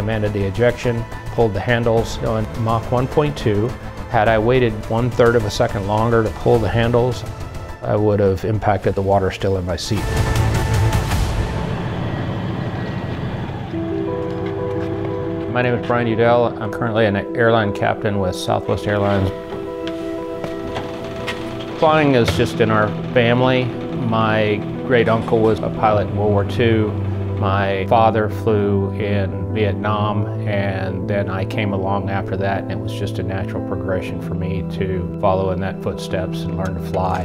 commanded the ejection, pulled the handles on Mach 1.2. Had I waited 1/3 of a second longer to pull the handles, I would have impacted the water still in my seat. My name is Brian Udell. I'm currently an airline captain with Southwest Airlines. Flying is just in our family. My great uncle was a pilot in World War II. My father flew in Vietnam, and then I came along after that, and it was just a natural progression for me to follow in that footsteps and learn to fly.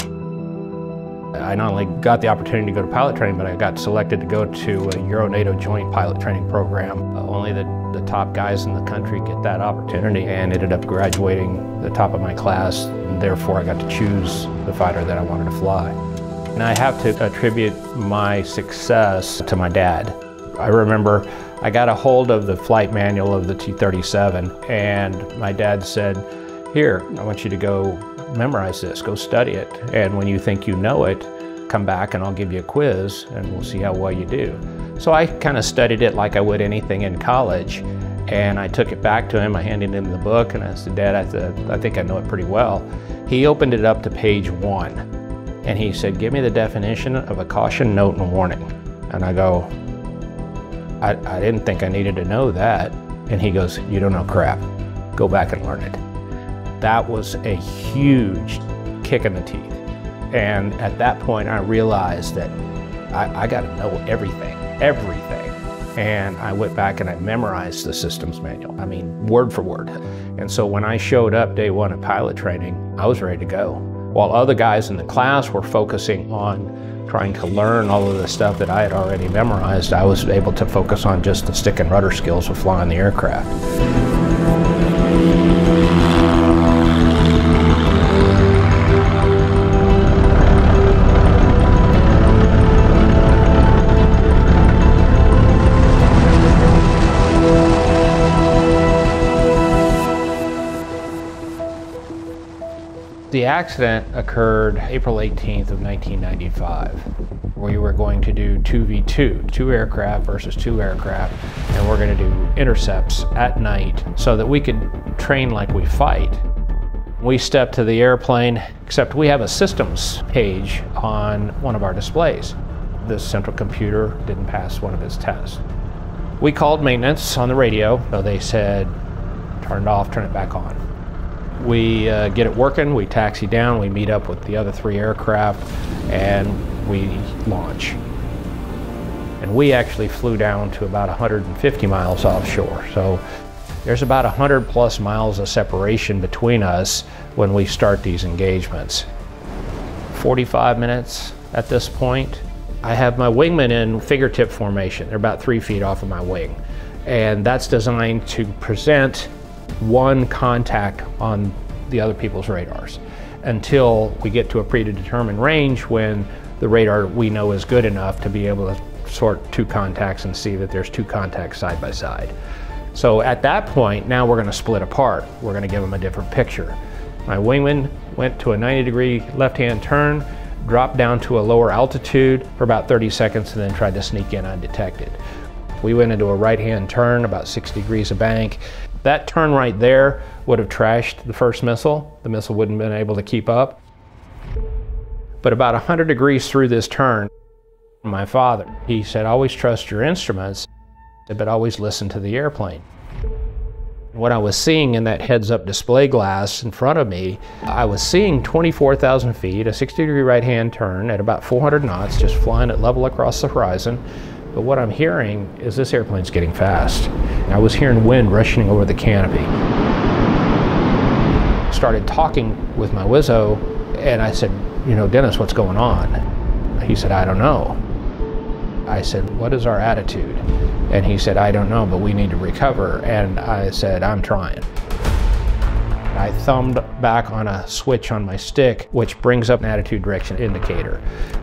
I not only got the opportunity to go to pilot training, but I got selected to go to a Euro-NATO joint pilot training program. Only the top guys in the country get that opportunity, and ended up graduating the top of my class, and therefore I got to choose the fighter that I wanted to fly. And I have to attribute my success to my dad. I remember I got a hold of the flight manual of the T-37, and my dad said, "Here, I want you to go memorize this, go study it, and when you think you know it, come back and I'll give you a quiz and we'll see how well you do." So I kind of studied it like I would anything in college, and I took it back to him. I handed him the book and I said, "Dad, I think I know it pretty well." He opened it up to page 1, and he said, "Give me the definition of a caution, note, and warning." And I go, I didn't think I needed to know that. And he goes, "You don't know crap. Go back and learn it." That was a huge kick in the teeth. And at that point, I realized that I got to know everything. And I went back and I memorized the systems manual. I mean, word for word. And so when I showed up day 1 at pilot training, I was ready to go. While other guys in the class were focusing on trying to learn all of the stuff that I had already memorized, I was able to focus on just the stick and rudder skills of flying the aircraft. The accident occurred April 18th of 1995. We were going to do 2v2, 2 aircraft versus 2 aircraft, and we're going to do intercepts at night so that we could train like we fight. We stepped to the airplane, except we have a systems page on one of our displays. The central computer didn't pass one of its tests. We called maintenance on the radio, so they said, "Turn it off, turn it back on." We get it working, we taxi down, we meet up with the other 3 aircraft, and we launch. And we actually flew down to about 150 miles offshore. So there's about 100+ miles of separation between us when we start these engagements. 45 minutes at this point. I have my wingman in fingertip formation. They're about 3 feet off of my wing. And that's designed to present one contact on the other people's radars until we get to a predetermined range when the radar we know is good enough to be able to sort 2 contacts and see that there's 2 contacts side by side. So at that point, now we're going to split apart. We're going to give them a different picture. My wingman went to a 90-degree left-hand turn, dropped down to a lower altitude for about 30 seconds, and then tried to sneak in undetected. We went into a right-hand turn, about 60 degrees of bank. That turn right there would have trashed the first missile. The missile wouldn't have been able to keep up. But about 100 degrees through this turn, my father, he said, "Always trust your instruments, but always listen to the airplane." What I was seeing in that heads-up display glass in front of me, I was seeing 24,000 feet, a 60-degree right-hand turn at about 400 knots, just flying at level across the horizon. But what I'm hearing is this airplane's getting fast. I was hearing wind rushing over the canopy. Started talking with my Wizzo, and I said, "You know, Dennis, what's going on?" He said, "I don't know." I said, "What is our attitude?" And he said, "I don't know, but we need to recover." And I said, "I'm trying." I thumbed back on a switch on my stick, which brings up an attitude direction indicator.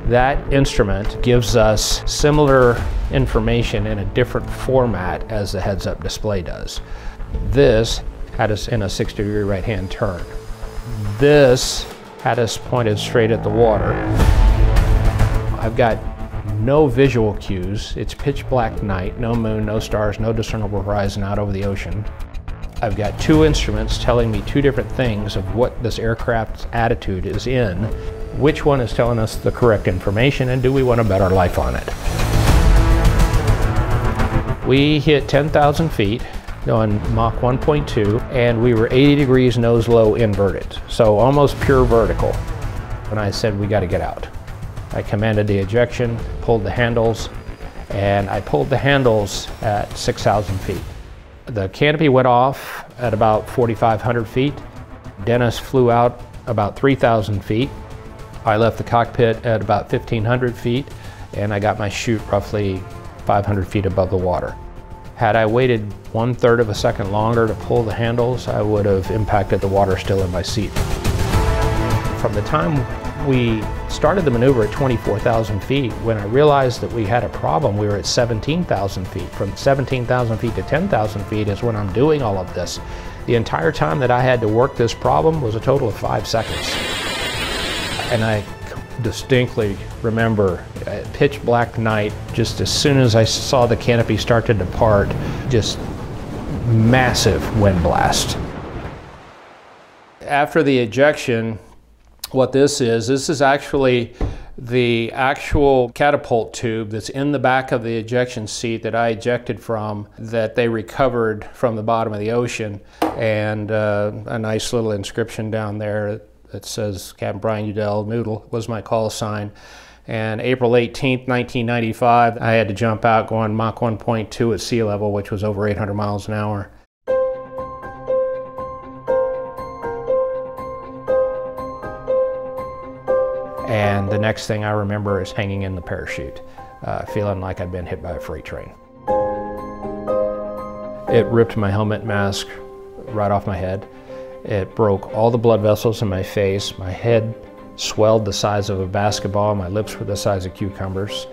That instrument gives us similar information in a different format as the heads-up display does. This had us in a 60-degree right-hand turn. This had us pointed straight at the water. I've got no visual cues. It's pitch black night, no moon, no stars, no discernible horizon out over the ocean. I've got two instruments telling me two different things of what this aircraft's attitude is in. Which one is telling us the correct information, and do we want to bet our life on it? We hit 10,000 feet on Mach 1.2, and we were 80 degrees nose low inverted, so almost pure vertical. And I said, we got to get out. I commanded the ejection, pulled the handles, and I pulled the handles at 6,000 feet. The canopy went off at about 4,500 feet. Dennis flew out about 3,000 feet. I left the cockpit at about 1,500 feet, and I got my chute roughly 500 feet above the water. Had I waited 1/3 of a second longer to pull the handles, I would have impacted the water still in my seat. From the time we started the maneuver at 24,000 feet, when I realized that we had a problem, we were at 17,000 feet. From 17,000 feet to 10,000 feet is when I'm doing all of this. The entire time that I had to work this problem was a total of 5 seconds. And I distinctly remember at pitch black night, just as soon as I saw the canopy start to depart, just massive wind blast. After the ejection, what this is actually the actual catapult tube that's in the back of the ejection seat that I ejected from, that they recovered from the bottom of the ocean, and a nice little inscription down there that says Captain Brian Udell, Noodle was my call sign. And April 18th, 1995, I had to jump out going Mach 1.2 at sea level, which was over 800 miles an hour. And the next thing I remember is hanging in the parachute, feeling like I'd been hit by a freight train. It ripped my helmet mask right off my head. It broke all the blood vessels in my face. My head swelled the size of a basketball. My lips were the size of cucumbers.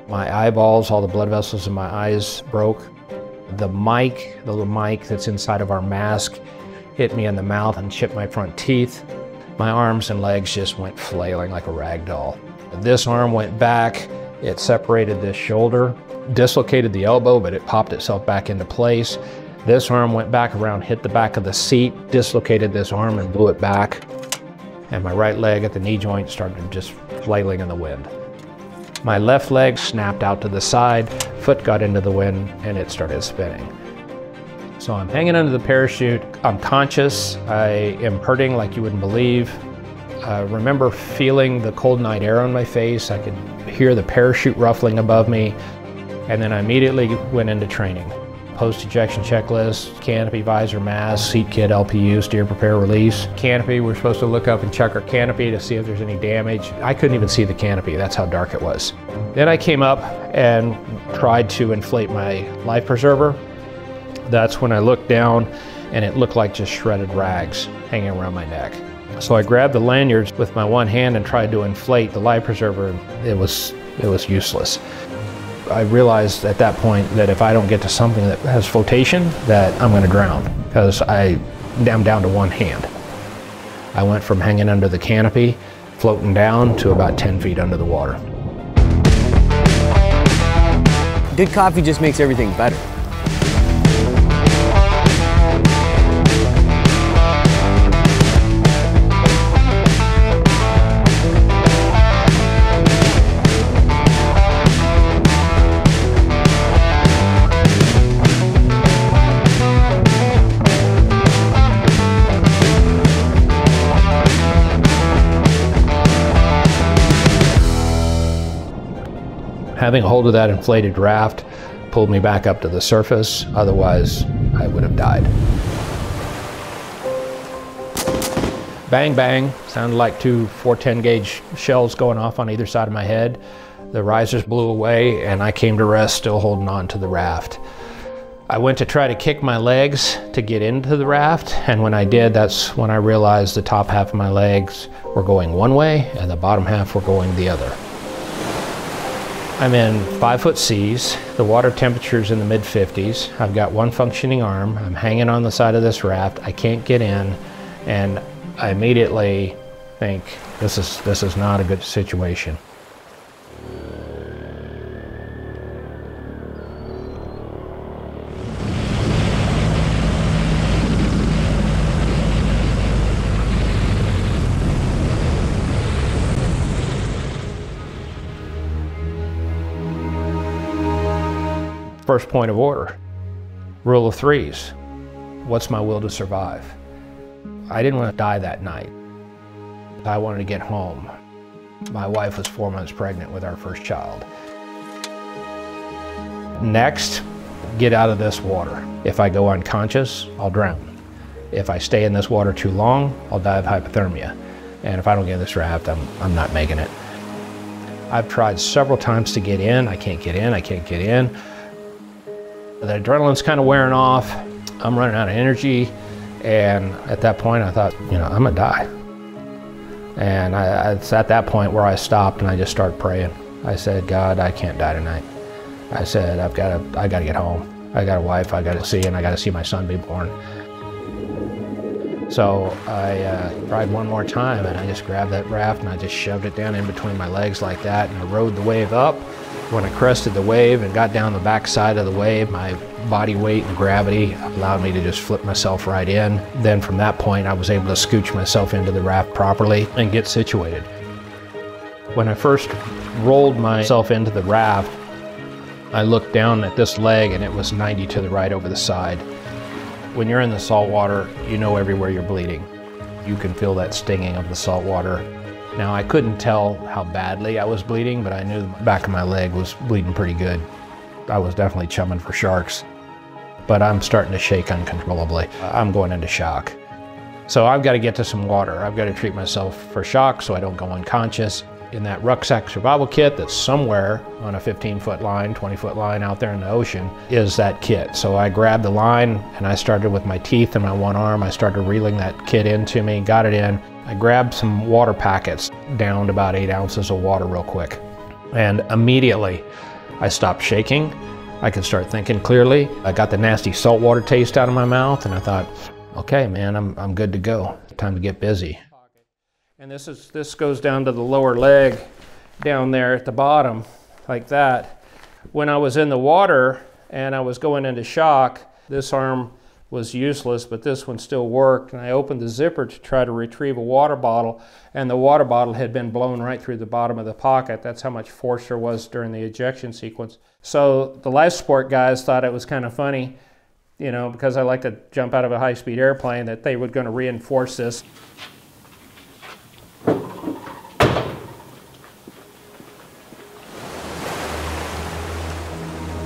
My eyeballs, all the blood vessels in my eyes broke. The little mic that's inside of our mask, hit me in the mouth and chipped my front teeth. My arms and legs just went flailing like a rag doll. This arm went back. It separated this shoulder, dislocated the elbow, but it popped itself back into place. This arm went back around, hit the back of the seat, dislocated this arm and blew it back. And my right leg at the knee joint started just flailing in the wind. My left leg snapped out to the side, foot got into the wind, and it started spinning. So I'm hanging under the parachute. I'm conscious. I am hurting like you wouldn't believe. I remember feeling the cold night air on my face. I could hear the parachute ruffling above me. And then I immediately went into training. Post-ejection checklist, canopy, visor, mask, seat kit, LPU, steer, prepare, release. Canopy, we're supposed to look up and check our canopy to see if there's any damage. I couldn't even see the canopy, that's how dark it was. Then I came up and tried to inflate my life preserver. That's when I looked down and it looked like just shredded rags hanging around my neck. So I grabbed the lanyards with my one hand and tried to inflate the life preserver, and it was useless. I realized at that point that if I don't get to something that has flotation, that I'm going to drown, because I'm down to one hand. I went from hanging under the canopy, floating down, to about 10 feet under the water. Good coffee just makes everything better. Having a hold of that inflated raft pulled me back up to the surface, otherwise I would have died. Bang, bang, sounded like two 410 gauge shells going off on either side of my head. The risers blew away and I came to rest still holding on to the raft. I went to try to kick my legs to get into the raft, and when I did, that's when I realized the top half of my legs were going one way and the bottom half were going the other. I'm in 5-foot seas, the water temperature's in the mid-50s, I've got one functioning arm, I'm hanging on the side of this raft, I can't get in, and I immediately think, this is not a good situation. First point of order, rule of threes. What's my will to survive? I didn't want to die that night. I wanted to get home. My wife was 4 months pregnant with our first child. Next, get out of this water. If I go unconscious, I'll drown. If I stay in this water too long, I'll die of hypothermia. And if I don't get in this raft, I'm not making it. I've tried several times to get in. I can't get in, I can't get in. The adrenaline's kind of wearing off. I'm running out of energy. And at that point, I thought, you know, I'm gonna die. And it's at that point where I stopped and I just started praying. I said, God, I can't die tonight. I said, I gotta get home. I got a wife I gotta see, and I gotta see my son be born. So I tried one more time, and I just grabbed that raft and I just shoved it down in between my legs like that, and I rode the wave up. When I crested the wave and got down the back side of the wave, my body weight and gravity allowed me to just flip myself right in. Then from that point, I was able to scooch myself into the raft properly and get situated. When I first rolled myself into the raft, I looked down at this leg and it was 90 to the right over the side. When you're in the salt water, you know everywhere you're bleeding. You can feel that stinging of the salt water. Now, I couldn't tell how badly I was bleeding, but I knew the back of my leg was bleeding pretty good. I was definitely chumming for sharks, but I'm starting to shake uncontrollably. I'm going into shock. So I've got to get to some water. I've got to treat myself for shock so I don't go unconscious. In that rucksack survival kit that's somewhere on a 15-foot line, 20-foot line out there in the ocean is that kit. So I grabbed the line and I started with my teeth and my one arm. I started reeling that kit into me, got it in. I grabbed some water packets, downed about 8 ounces of water real quick. And immediately I stopped shaking. I could start thinking clearly. I got the nasty saltwater taste out of my mouth and I thought, okay, man, I'm good to go. Time to get busy. And this goes down to the lower leg down there at the bottom, like that. When I was in the water and I was going into shock, this arm was useless, but this one still worked. And I opened the zipper to try to retrieve a water bottle, and the water bottle had been blown right through the bottom of the pocket. That's how much force there was during the ejection sequence. So the life support guys thought it was kind of funny, you know, because I like to jump out of a high-speed airplane, that they were going to reinforce this.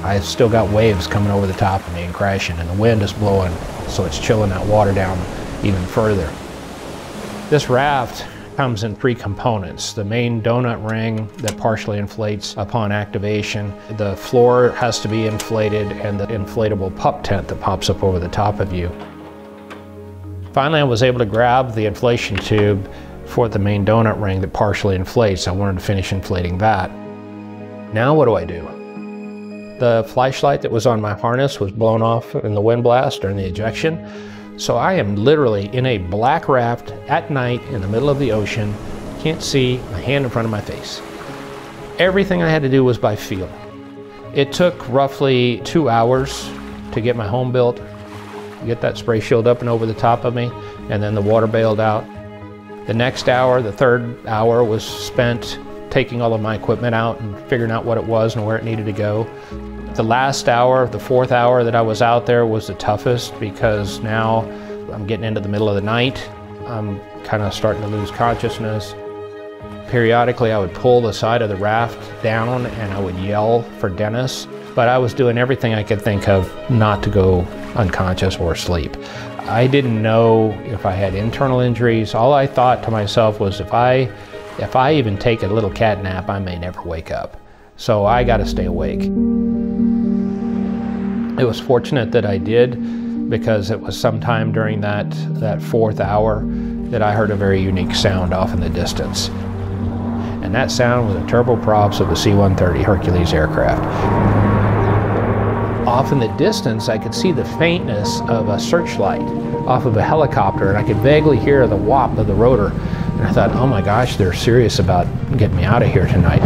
I still got waves coming over the top of me and crashing, and the wind is blowing, so it's chilling that water down even further. This raft comes in 3 components. The main donut ring that partially inflates upon activation, the floor has to be inflated, and the inflatable pup tent that pops up over the top of you. Finally, I was able to grab the inflation tube for the main donut ring that partially inflates. I wanted to finish inflating that. Now what do? The flashlight that was on my harness was blown off in the wind blast during the ejection. So I am literally in a black raft at night in the middle of the ocean, can't see my hand in front of my face. Everything I had to do was by feel. It took roughly 2 hours to get my home built, get that spray shield up and over the top of me, and then the water bailed out. The next hour, the 3rd hour, was spent taking all of my equipment out and figuring out what it was and where it needed to go. The last hour, the 4th hour that I was out there, was the toughest, because now I'm getting into the middle of the night. I'm kind of starting to lose consciousness. Periodically, I would pull the side of the raft down and I would yell for Dennis, but I was doing everything I could think of not to go unconscious or sleep. I didn't know if I had internal injuries. All I thought to myself was, if I even take a little cat nap, I may never wake up. So I got to stay awake. It was fortunate that I did, because it was sometime during that 4th hour that I heard a very unique sound off in the distance. And that sound was the turboprops of the C-130 Hercules aircraft. Off in the distance, I could see the faintness of a searchlight off of a helicopter, and I could vaguely hear the whop of the rotor. And I thought, oh my gosh, they're serious about getting me out of here tonight.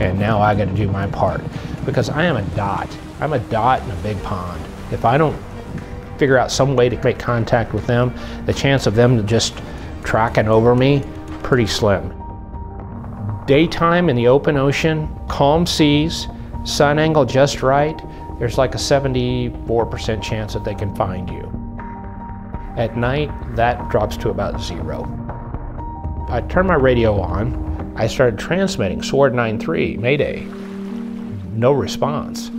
And now I got to do my part, because I am a dot. I'm a dot in a big pond. If I don't figure out some way to make contact with them, the chance of them just tracking over me, pretty slim. Daytime in the open ocean, calm seas, sun angle just right, there's like a 74% chance that they can find you. At night, that drops to about 0. I turned my radio on. I started transmitting Sword 9-3, Mayday. No response.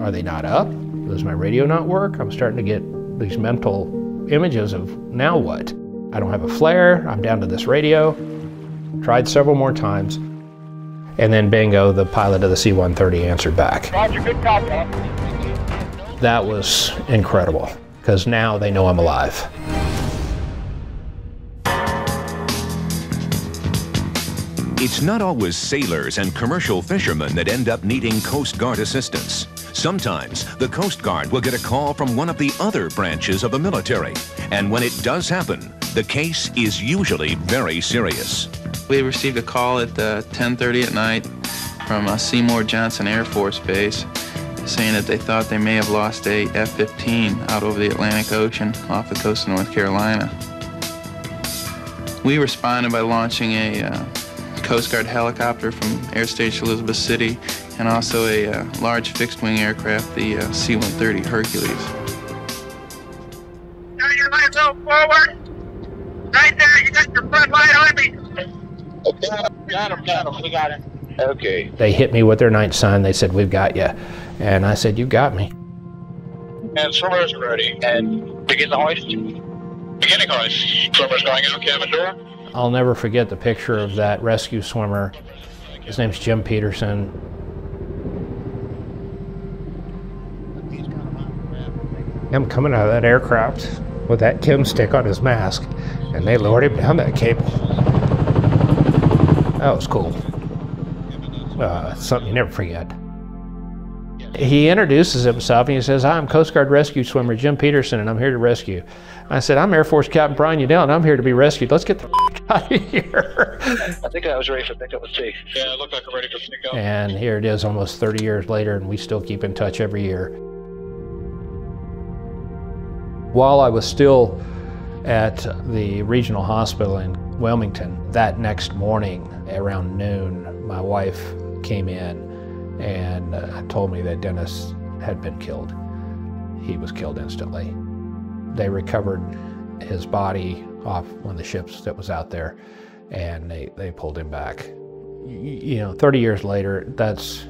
Are they not up? Does my radio not work? I'm starting to get these mental images of now what? I don't have a flare, I'm down to this radio. Tried several more times. And then bingo, the pilot of the C-130 answered back. Roger, good copy. That was incredible, because now they know I'm alive. It's not always sailors and commercial fishermen that end up needing Coast Guard assistance. Sometimes the Coast Guard will get a call from one of the other branches of the military. And when it does happen, the case is usually very serious. We received a call at 10:30 at night from Seymour Johnson Air Force Base saying that they thought they may have lost a F-15 out over the Atlantic Ocean off the coast of North Carolina. We responded by launching a Coast Guard helicopter from Air Station Elizabeth City and also a large fixed-wing aircraft, the C-130 Hercules. Turn your lights out forward. Right there, you got your front light on me. Got him, we got him. Okay. They hit me with their night sign. They said, "We've got you." And I said, "You got me." And swimmers are ready. And begin the hoist. Beginning hoist. Swimmers going out, cabin door. I'll never forget the picture of that rescue swimmer. His name's Jim Peterson. Him coming out of that aircraft with that Kim stick on his mask, and they lowered him down that cable. That was cool. Something you never forget. He introduces himself and he says, "I'm Coast Guard rescue swimmer Jim Peterson, and I'm here to rescue." I said, "I'm Air Force Captain Brian Udell, and I'm here to be rescued. Let's get the out of here." I think I was ready for pickup with T. Yeah, it looked like I'm ready for pickup. And here it is almost 30 years later, and we still keep in touch every year. While I was still at the regional hospital in Wilmington, that next morning around noon, my wife came in and told me that Dennis had been killed. He was killed instantly. They recovered his body off one of the ships that was out there, and they pulled him back. You know, 30 years later, that's,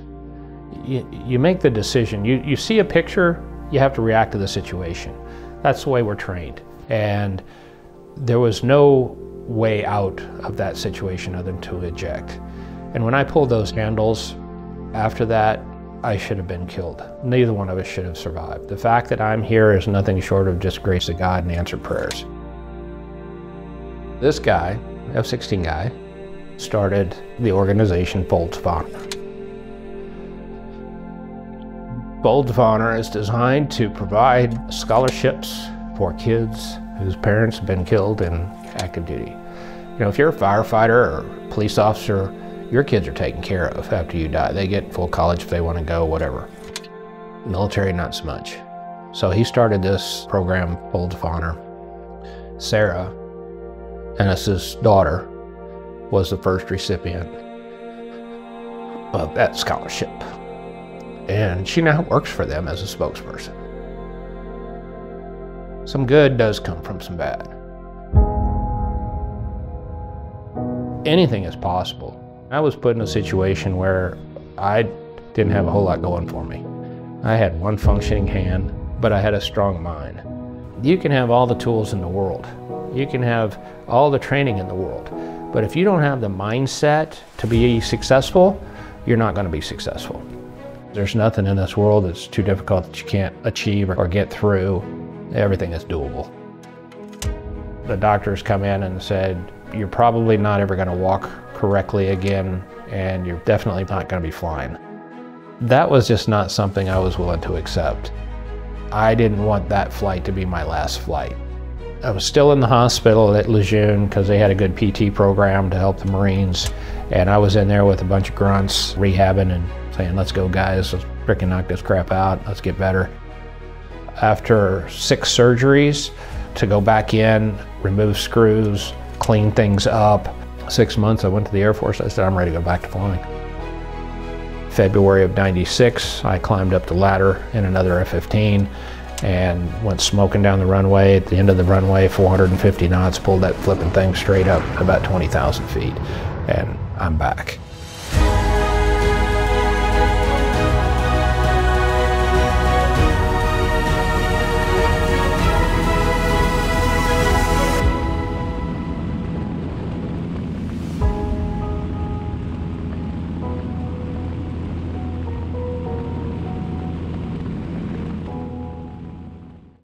you make the decision. You see a picture, you have to react to the situation. That's the way we're trained. And there was no way out of that situation other than to eject. And when I pulled those handles, after that, I should have been killed. Neither one of us should have survived. The fact that I'm here is nothing short of just grace of God and answered prayers. This guy, F-16 guy, started the organization Folds of Honor. Folds of Honor is designed to provide scholarships for kids whose parents have been killed in active duty. You know, if you're a firefighter or police officer, your kids are taken care of after you die. They get full college if they want to go, whatever. Military, not so much. So he started this program, Folds of Honor. Sarah, Ennis's daughter, was the first recipient of that scholarship. And she now works for them as a spokesperson. Some good does come from some bad. Anything is possible. I was put in a situation where I didn't have a whole lot going for me. I had one functioning hand, but I had a strong mind. You can have all the tools in the world. You can have all the training in the world. But if you don't have the mindset to be successful, you're not going to be successful. There's nothing in this world that's too difficult that you can't achieve or get through. Everything is doable. The doctors come in and said, "You're probably not ever going to walk correctly again, and you're definitely not going to be flying." That was just not something I was willing to accept. I didn't want that flight to be my last flight. I was still in the hospital at Lejeune because they had a good PT program to help the Marines, and I was in there with a bunch of grunts rehabbing and saying, "Let's go guys, let's freaking knock this crap out, let's get better." After 6 surgeries, to go back in, remove screws, clean things up, 6 months I went to the Air Force. I said, "I'm ready to go back to flying." February of '96, I climbed up the ladder in another F-15 and went smoking down the runway. At the end of the runway, 450 knots, pulled that flipping thing straight up about 20,000 feet, and I'm back.